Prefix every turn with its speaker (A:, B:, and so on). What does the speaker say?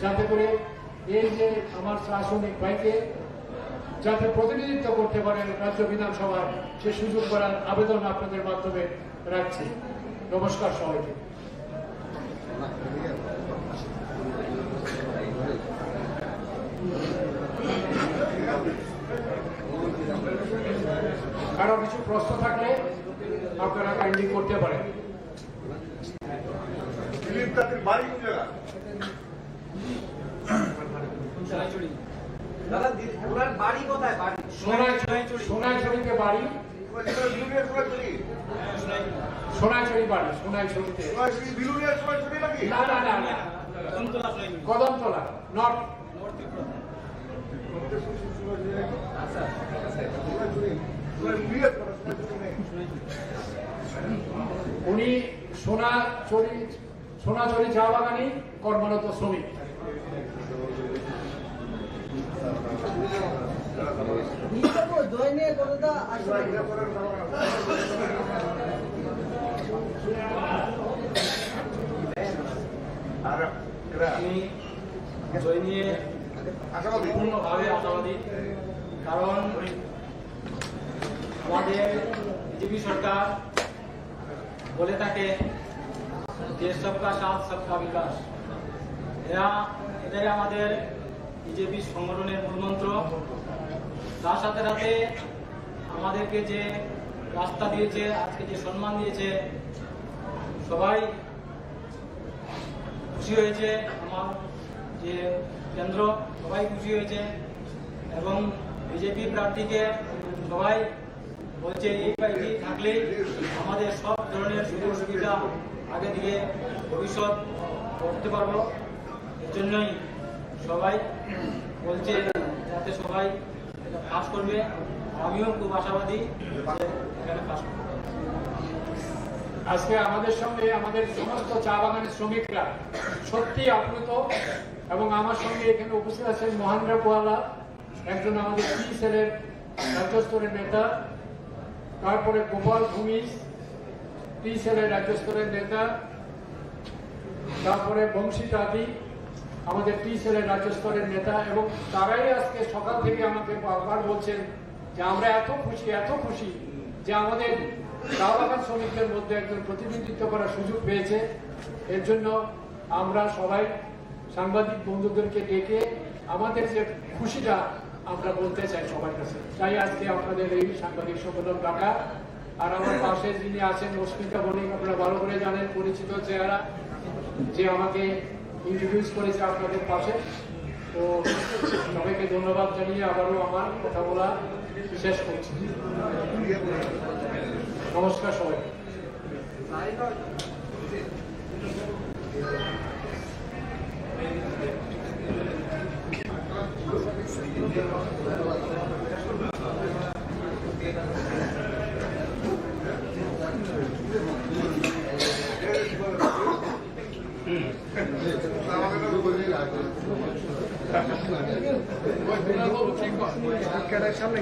A: যাতে করে এই যে আমার শাসনিক ভাইকে যাতে প্রতিনিধিত্ব করতে পারেন রাজ্য বিধানসভার সে সুযোগ করার আবেদন আপনাদের মাধ্যমে রাখছি। নমস্কার সবাইকে। কারো কিছু প্রশ্ন থাকলে আপনারা কাইন্ডলি করতে পারেন। সোনাইছড়িতে বাড়ি, সোনাইছড়ি বাড়ি, সোনাইছড়িতে না না না না কদমতলা নর্থ। উনি সোনাঝুরি চা বাগানে কর্মরত শ্রমিক।
B: পূর্ণভাবে আশাবাদী, কারণ আমাদের বিজেপি সরকার বলে থাকে যে সবকা সাথ সবকা বিকাশ, এটাই আমাদের বিজেপি সংগঠনের মূলমন্ত্র। তার সাথে সাথে আমাদেরকে যে রাস্তা দিয়েছে, আজকে যে সম্মান দিয়েছে, সবাই খুশি হয়েছে। আমার যে কেন্দ্র সবাই খুশি হয়েছে এবং বিজেপি প্রার্থীকে সবাই বলছে এই পার্টি থাকলে আমাদের সব ধরনের সুযোগ সুবিধা আগে দিয়ে ভবিষ্যৎ করতে পারবো। এর জন্যই সবাই বলছে যাতে সবাই এটা পাস করবে। আমিও খুব আশাবাদী এখানে পাস করবে।
A: আজকে আমাদের সঙ্গে আমাদের সমস্ত চা বাগানের শ্রমিকরা সত্যি আপ্লুত এবং আমার সঙ্গে এখানে উপস্থিত আছেন মহেন্দ্র কোয়ালা, একজন আমাদের পি সেলের রাজ্য স্তরের নেতা, তারপরে গোপাল ভূমিজ পি সেলের রাজ্য স্তরের নেতা, তারপরে বংশী তাঁতি আমাদের পি সেলের রাজ্য স্তরের নেতা। এবং তারাই আজকে সকাল থেকে আমাকে বারবার বলছেন যে আমরা এত খুশি যে আমাদের চা বাগান শ্রমিকদের মধ্যে একজন প্রতিনিধিত্ব করার সুযোগ পেয়েছে। এর জন্য আমরা সবাই সাংবাদিক বন্ধুদেরকে ডেকে আমাদের যে খুশিটা আমরা বলতে চাই সবার কাছে, তাই আজকে আপনাদের এই সাংবাদিক সম্মেলন ডাকা। আর আমার পাশে যিনি আছেন অস্মিতা বণিক, আপনারা ভালো করে জানেন, পরিচিত চেহারা, যে আমাকে ইন্ট্রোডিউস করেছে আপনাদের পাশে। তো সবাইকে ধন্যবাদ জানিয়ে আবারও আমার কথা বলা শেষ করছি। নমস্কার সবাই। সামনে